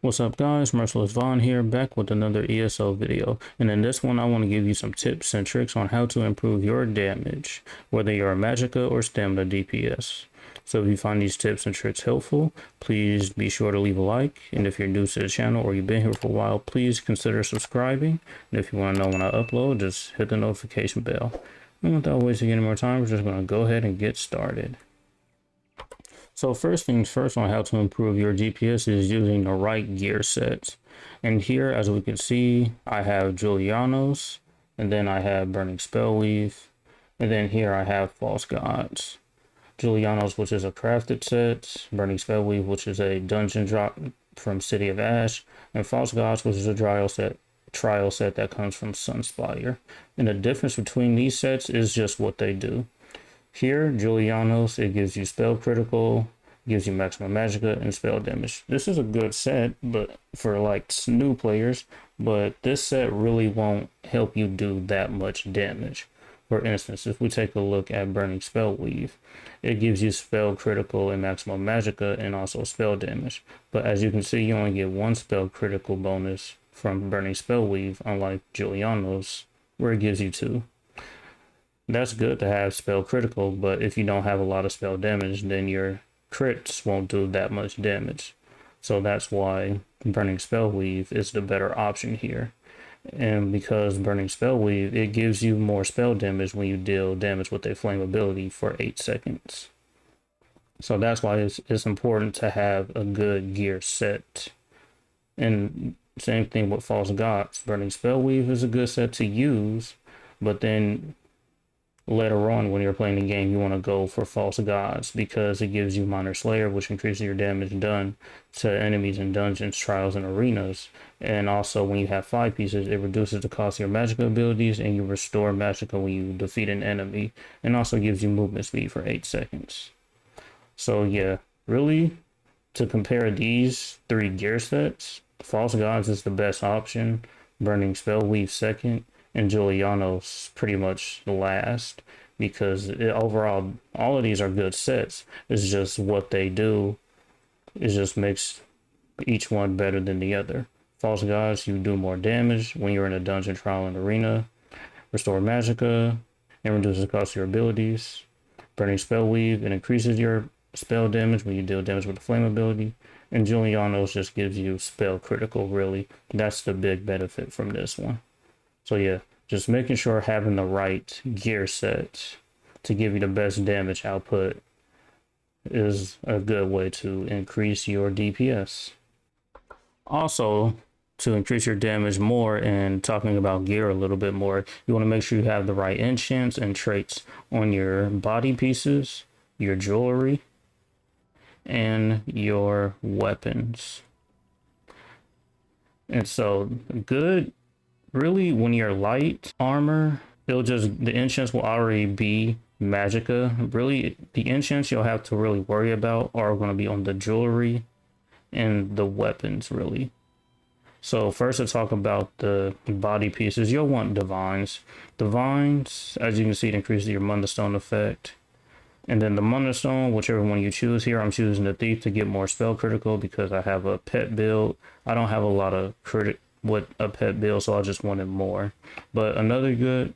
What's up guys, Merciless Vaughn here, back with another ESO video, and in this one I want to give you some tips and tricks on how to improve your damage, whether you're a Magicka or Stamina DPS. So if you find these tips and tricks helpful, please be sure to leave a like, and if you're new to the channel or you've been here for a while, please consider subscribing, and if you want to know when I upload, just hit the notification bell. And without wasting any more time, we're just going to go ahead and get started. So first things first on how to improve your DPS is using the right gear sets. And here, as we can see, I have Julianos, and then I have Burning Spellweave, and then here I have False Gods. Julianos, which is a crafted set, Burning Spellweave, which is a dungeon drop from City of Ash, and False Gods, which is a trial set that comes from Sunspire. And the difference between these sets is just what they do. Here, Julianos, it gives you spell critical, gives you maximum magicka, and spell damage. This is a good set, but for like new players, but this set really won't help you do that much damage. For instance, if we take a look at Burning Spellweave, it gives you spell critical and maximum magicka and also spell damage. But as you can see, you only get one spell critical bonus from Burning Spellweave, unlike Julianos, where it gives you two. That's good to have spell critical, but if you don't have a lot of spell damage, then your crits won't do that much damage. So that's why Burning Spellweave is the better option here. And because Burning Spellweave, it gives you more spell damage when you deal damage with a flame ability for 8 seconds. So that's why it's important to have a good gear set. And same thing with False Gods. Burning Spellweave is a good set to use, but then later on when you're playing the game, you want to go for False Gods because it gives you Minor Slayer, which increases your damage done to enemies in dungeons, trials, and arenas. And also when you have 5 pieces, it reduces the cost of your magical abilities, and you restore magicka when you defeat an enemy, and also gives you movement speed for 8 seconds. So yeah, really, to compare these 3 gear sets, False Gods is the best option, Burning Spellweave second, and Julianos pretty much the last, because overall all of these are good sets. It's just what they do, it just makes each one better than the other. False Gods, you do more damage when you're in a dungeon, trial, and arena, restore magicka, and reduces the cost of your abilities. Burning Spellweave, it increases your spell damage when you deal damage with the flame ability, and Julianos just gives you spell critical. Really, that's the big benefit from this one. So yeah, just making sure having the right gear set to give you the best damage output is a good way to increase your DPS. Also, to increase your damage more, and talking about gear a little bit more, you want to make sure you have the right enchants and traits on your body pieces, your jewelry, and your weapons. And so good, really, when you're light armor, the enchants will already be magicka. Really, the enchants you'll have to really worry about are going to be on the jewelry and the weapons, really. So first, to talk about the body pieces, you'll want divines. Divines, as you can see, it increases your Mundstone effect. And then the Mundstone, whichever one you choose here, I'm choosing the Thief to get more spell critical because I have a pet build. I don't have a lot of crit with a pet build, so I just wanted more. But another good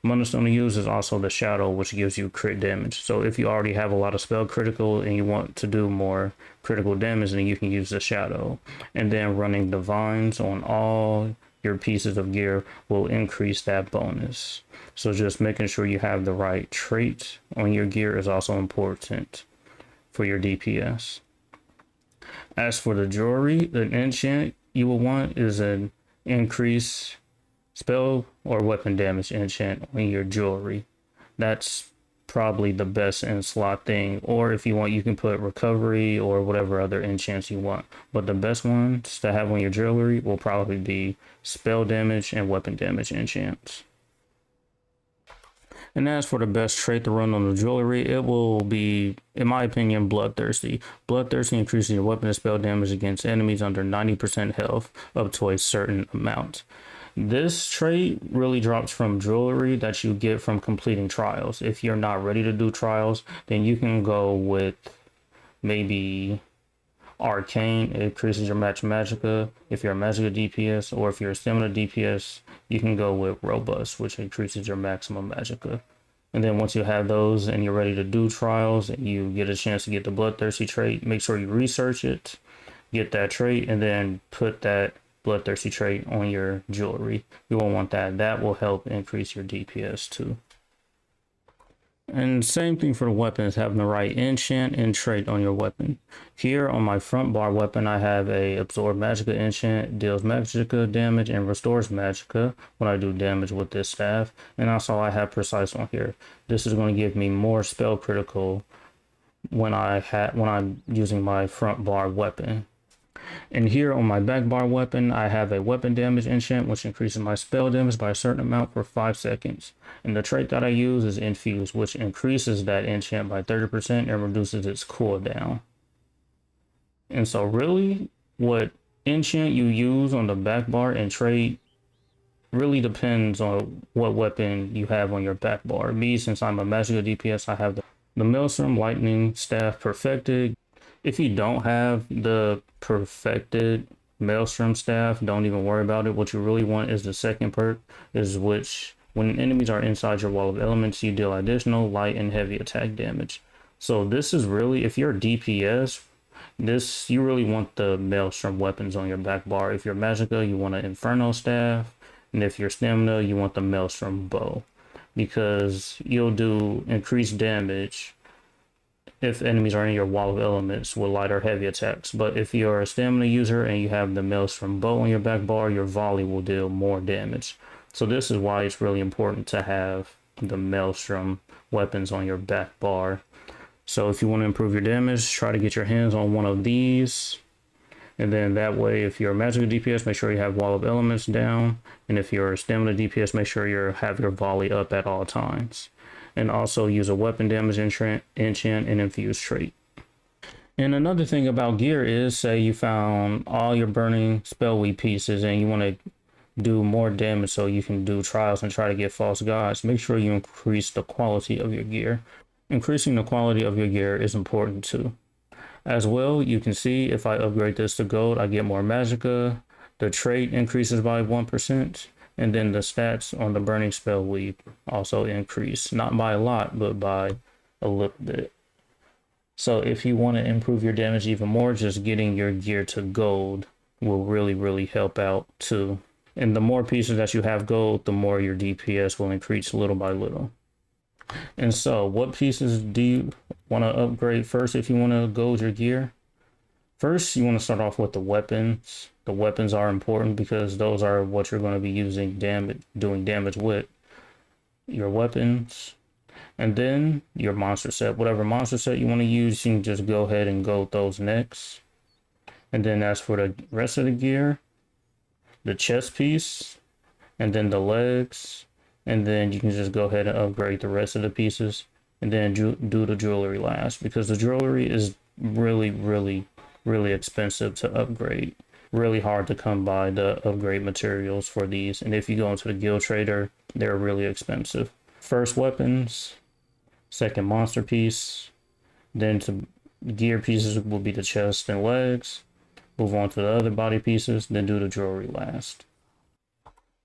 Mundstone to use is also the Shadow, which gives you crit damage. So if you already have a lot of spell critical and you want to do more critical damage, then you can use the Shadow. And then running Divines on all your pieces of gear will increase that bonus. So just making sure you have the right trait on your gear is also important for your DPS. As for the jewelry, the enchant you will want is an increase spell or weapon damage enchant on your jewelry. That's probably the best in slot thing, or if you want, you can put recovery or whatever other enchants you want, but the best ones to have on your jewelry will probably be spell damage and weapon damage enchants. And as for the best trait to run on the jewelry, it will be, in my opinion, Bloodthirsty. Bloodthirsty increases your weapon and spell damage against enemies under 90% health up to a certain amount. This trait really drops from jewelry that you get from completing trials. If you're not ready to do trials, then you can go with maybe Arcane, it increases your magicka if you're a magicka DPS, or if you're a stamina DPS, you can go with Robust, which increases your maximum magicka. And then once you have those and you're ready to do trials and you get a chance to get the Bloodthirsty trait, make sure you research it, get that trait, and then put that Bloodthirsty trait on your jewelry. You won't want that. That will help increase your DPS too. And same thing for the weapons, having the right enchant and trait on your weapon. Here on my front bar weapon, I have a Absorb Magicka enchant, deals Magicka damage and restores Magicka when I do damage with this staff. And also I have Precise on here. This is going to give me more spell critical when I'm using my front bar weapon. And here on my back bar weapon, I have a weapon damage enchant, which increases my spell damage by a certain amount for 5 seconds. And the trait that I use is Infuse, which increases that enchant by 30% and reduces its cooldown. And so really, what enchant you use on the back bar and trait really depends on what weapon you have on your back bar. Me, since I'm a Magical DPS, I have the Maelstrom Lightning Staff Perfected. If you don't have the Perfected Maelstrom Staff, don't even worry about it. What you really want is the second perk, is which when enemies are inside your wall of elements, you deal additional light and heavy attack damage. So this is really, if you're DPS, you really want the Maelstrom weapons on your back bar. If you're Magicka, you want an Inferno Staff, and if you're Stamina, you want the Maelstrom Bow, because you'll do increased damage if enemies are in your wall of elements with light or heavy attacks. But if you're a stamina user and you have the Maelstrom Bow on your back bar, your volley will deal more damage. So this is why it's really important to have the Maelstrom weapons on your back bar. So if you want to improve your damage, try to get your hands on one of these. And then that way, if you're a magical DPS, make sure you have wall of elements down. And if you're a stamina DPS, make sure you have your volley up at all times. And also use a weapon damage enchant and infuse trait. And another thing about gear is, say you found all your burning spellweed pieces and you want to do more damage so you can do trials and try to get false gods, make sure you increase the quality of your gear. Increasing the quality of your gear is important too. As well, you can see if I upgrade this to gold, I get more magicka, the trait increases by 1%, and then the stats on the burning spellweed also increase, not by a lot, but by a little bit. So if you want to improve your damage even more, just getting your gear to gold will really help out too. And the more pieces that you have gold, the more your DPS will increase little by little. And so what pieces do you want to upgrade first if you want to gold your gear? First, you want to start off with the weapons. The weapons are important because those are what you're going to be using doing damage with. Your weapons. And then your monster set. Whatever monster set you want to use, you can just go ahead and gold those next. And then as for the rest of the gear, the chest piece, and then the legs, and then you can just go ahead and upgrade the rest of the pieces, and then do the jewelry last, because the jewelry is really expensive to upgrade. Really hard to come by the upgrade materials for these, and if you go into the guild trader, they're really expensive. First weapons, second monster piece, then to gear pieces will be the chest and legs. Move on to the other body pieces, then do the jewelry last.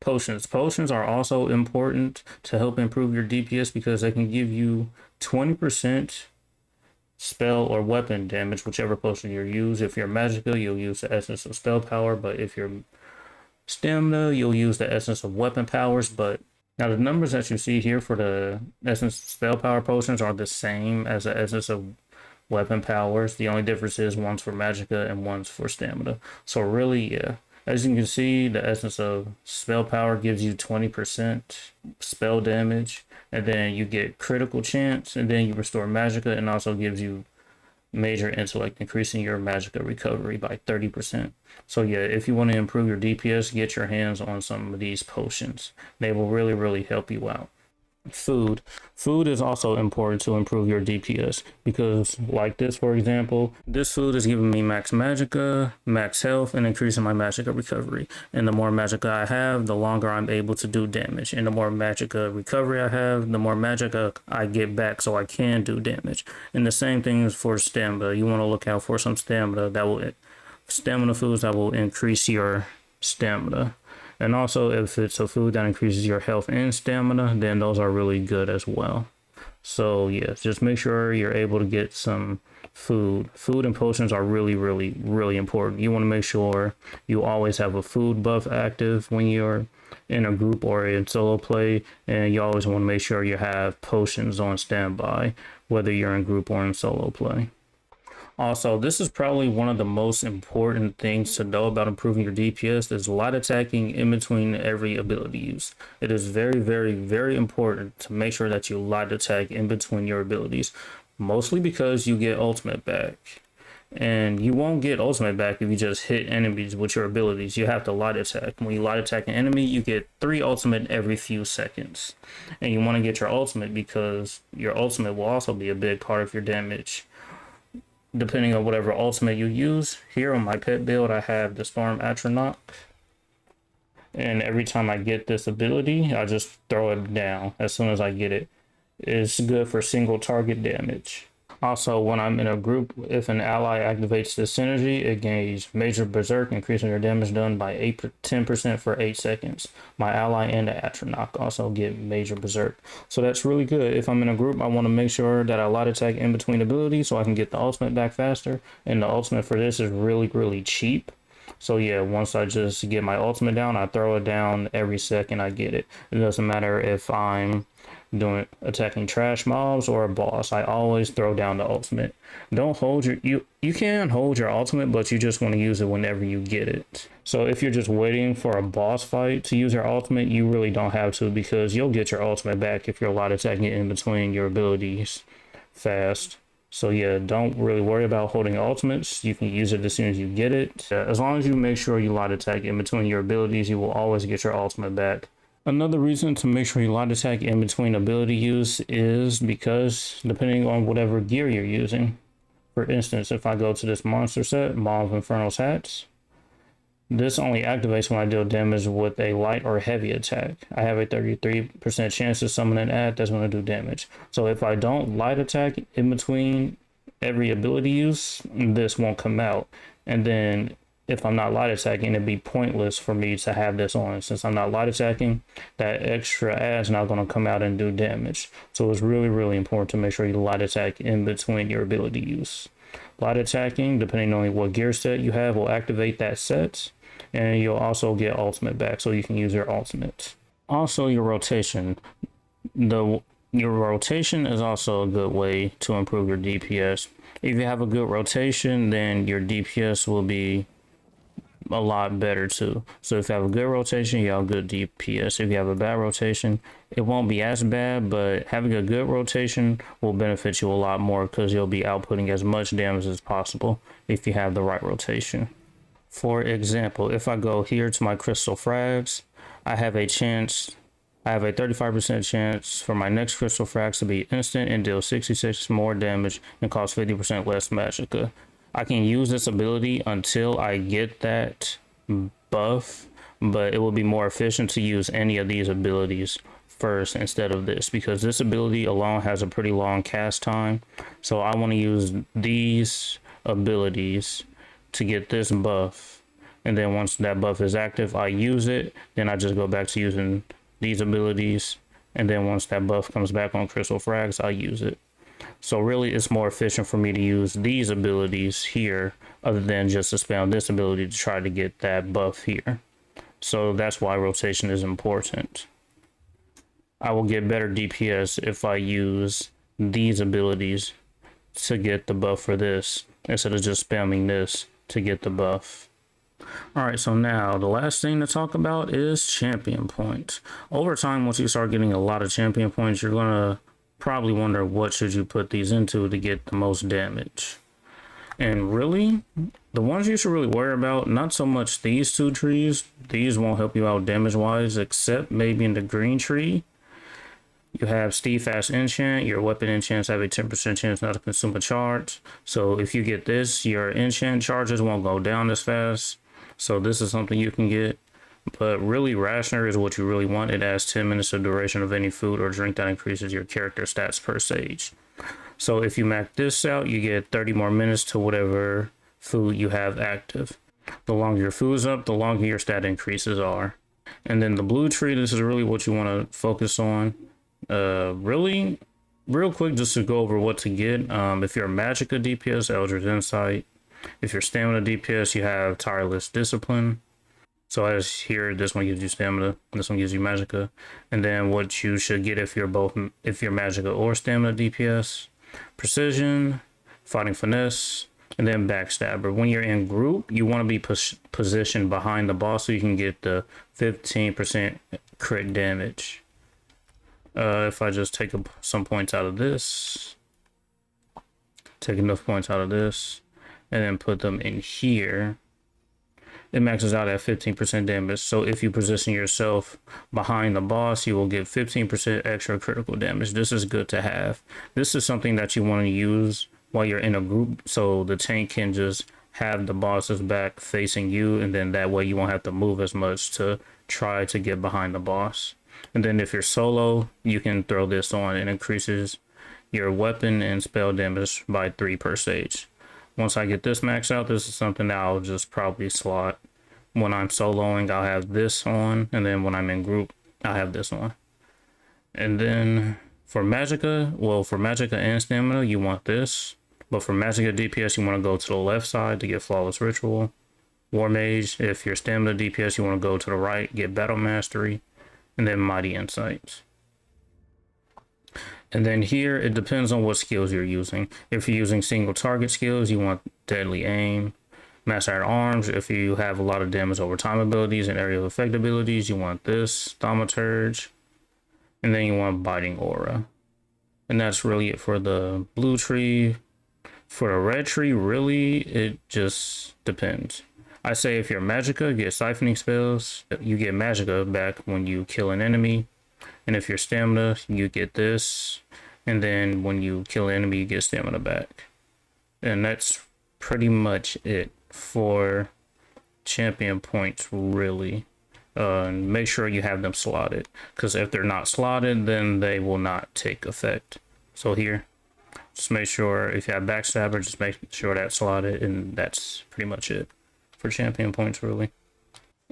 Potions. Potions are also important to help improve your DPS because they can give you 20% spell or weapon damage, whichever potion you use. If you're Magicka, you'll use the essence of spell power, but if you're stamina, you'll use the essence of weapon powers. But now the numbers that you see here for the essence of spell power potions are the same as the essence of weapon powers. The only difference is one's for Magicka and one's for stamina. So really, yeah. As you can see, the essence of spell power gives you 20% spell damage, and then you get critical chance, and then you restore Magicka, and also gives you major intellect, increasing your Magicka recovery by 30%. So yeah, if you want to improve your DPS, get your hands on some of these potions. They will really help you out. Food. Food is also important to improve your DPS because, like this, for example, this food is giving me max magicka, max health, and increasing my magicka recovery. And the more magicka I have, the longer I'm able to do damage. And the more magicka recovery I have, the more magicka I get back so I can do damage. And the same thing is for stamina. You want to look out for some stamina foods that will increase your stamina. And also, if it's a food that increases your health and stamina, then those are really good as well. So yeah, just make sure you're able to get some food. Food and potions are really, really, really important. You want to make sure you always have a food buff active when you're in a group or in solo play, and you always want to make sure you have potions on standby, whether you're in group or in solo play. Also, this is probably one of the most important things to know about improving your DPS. There's light attacking in between every ability use. It is very, very, very important to make sure that you light attack in between your abilities, mostly because you get ultimate back. And you won't get ultimate back if you just hit enemies with your abilities. You have to light attack. When you light attack an enemy, you get 3 ultimate every few seconds. And you want to get your ultimate because your ultimate will also be a big part of your damage, depending on whatever ultimate you use. Here on my pet build, I have the Storm Atronach. And every time I get this ability, I just throw it down as soon as I get it. It's good for single target damage. Also, when I'm in a group, if an ally activates this synergy, it gains Major Berserk, increasing your damage done by 10% for 8 seconds. My ally and the Atronach also get Major Berserk. So that's really good. If I'm in a group, I want to make sure that I light attack in between abilities so I can get the ultimate back faster. And the ultimate for this is really, really cheap. So yeah, once I just get my ultimate down, I throw it down every second I get it. It doesn't matter if I'm attacking trash mobs or a boss. I always throw down the ultimate. Don't hold you can hold your ultimate, but you just want to use it whenever you get it. So if you're just waiting for a boss fight to use your ultimate, you really don't have to, because you'll get your ultimate back if you're light attacking it in between your abilities fast. So yeah, don't really worry about holding ultimates. You can use it as soon as you get it. As long as you make sure you light attack in between your abilities, you will always get your ultimate back. Another reason to make sure you light attack in between ability use is because depending on whatever gear you're using. For instance, if I go to this monster set, Maw of Infernal's Hats, this only activates when I deal damage with a light or heavy attack. I have a 33% chance to summon an ad that's going to do damage. So if I don't light attack in between every ability use, this won't come out. And then if I'm not light attacking, it'd be pointless for me to have this on. Since I'm not light attacking, that extra ad's not going to come out and do damage. So it's really, really important to make sure you light attack in between your ability use. Light attacking, depending on what gear set you have, will activate that set, and you'll also get ultimate back, so you can use your ultimate. Also, your rotation. Your rotation is also a good way to improve your DPS. If you have a good rotation, then your DPS will be a lot better too. So if you have a good rotation, you have good DPS. If you have a bad rotation, it won't be as bad, but having a good rotation will benefit you a lot more because you'll be outputting as much damage as possible if you have the right rotation. For example, if I go here to my crystal frags, I have a 35% chance for my next crystal frags to be instant and deal 66 more damage and cost 50% less magicka. I can use this ability until I get that buff, but it will be more efficient to use any of these abilities first instead of this, because this ability alone has a pretty long cast time. So I want to use these abilities to get this buff, and then once that buff is active, I use it. Then I just go back to using these abilities, and then once that buff comes back on crystal frags, I use it. So really, it's more efficient for me to use these abilities here other than just to spam this ability to try to get that buff here. So that's why rotation is important. I will get better DPS if I use these abilities to get the buff for this instead of just spamming this to get the buff. Alright, so now the last thing to talk about is champion points. Over time, once you start getting a lot of champion points, you're gonna probably wonder what should you put these into to get the most damage. And really, the ones you should really worry about, not so much these two trees. These won't help you out damage wise, except maybe in the green tree. You have Steadfast Enchant. Your weapon enchants have a 10% chance not to consume a charge. So if you get this, your enchant charges won't go down as fast. So this is something you can get. But really, Rationer is what you really want. It adds 10 minutes of duration of any food or drink that increases your character stats per stage. So if you max this out, you get 30 more minutes to whatever food you have active. The longer your food's up, the longer your stat increases are. And then the blue tree, this is really what you want to focus on. Really, real quick, just to go over what to get. If you're a Magicka DPS, Eldritch Insight. If you're Stamina DPS, you have Tireless Discipline. So as here, this one gives you Stamina, this one gives you Magicka. And then what you should get if you're Magicka or Stamina DPS, Precision, Fighting Finesse, and then Backstabber. When you're in group, you want to be positioned behind the boss so you can get the 15% crit damage. If I just take some points out of this, take enough points out of this, and then put them in here, it maxes out at 15% damage. So if you position yourself behind the boss, you will get 15% extra critical damage. This is good to have. This is something that you want to use while you're in a group, so the tank can just have the boss's back facing you, and then that way you won't have to move as much to try to get behind the boss. And then if you're solo, you can throw this on. It increases your weapon and spell damage by 3 per stage. Once I get this maxed out, this is something that I'll just probably slot. When I'm soloing, I'll have this on, and then when I'm in group, I'll have this on. And then for Magicka, well, for Magicka and Stamina, you want this. But for Magicka DPS, you want to go to the left side to get Flawless Ritual. War Mage, if you're Stamina DPS, you want to go to the right, get Battle Mastery, and then Mighty Insights. And then here, it depends on what skills you're using. If you're using single target skills, you want Deadly Aim. Master Iron Arms, if you have a lot of damage over time abilities and area of effect abilities, you want this, Thaumaturge. And then you want Biting Aura. And that's really it for the blue tree. For the red tree, really, it just depends. I say if you're Magicka, get Siphoning Spells. You get Magicka back when you kill an enemy. And if you're Stamina, you get this. And then when you kill an enemy, you get Stamina back. And that's pretty much it for champion points, really. Make sure you have them slotted, because if they're not slotted, then they will not take effect. So here, just make sure if you have Backstabber, just make sure that's slotted, and that's pretty much it for champion points, really.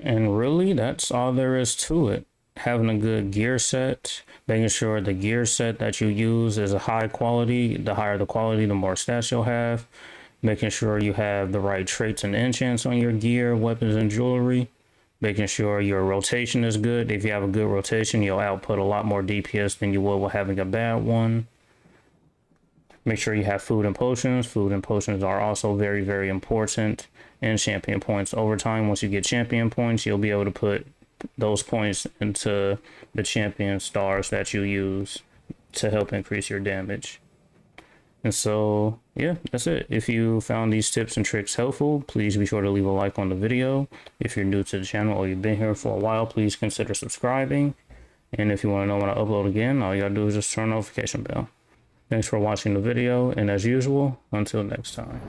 And really, that's all there is to it. Having a good gear set, making sure the gear set that you use is a high quality. The higher the quality, the more stats you'll have. Making sure you have the right traits and enchants on your gear, weapons, and jewelry. Making sure your rotation is good. If you have a good rotation, you'll output a lot more DPS than you will with having a bad one. Make sure you have food and potions. Food and potions are also very, very important. And champion points. Over time, once you get champion points, you'll be able to put those points into the champion stars that you use to help increase your damage. And so, yeah, that's it. If you found these tips and tricks helpful, please be sure to leave a like on the video. If you're new to the channel or you've been here for a while, please consider subscribing. And if you want to know when I upload again, all you gotta do is just turn on the notification bell. Thanks for watching the video, and as usual, until next time.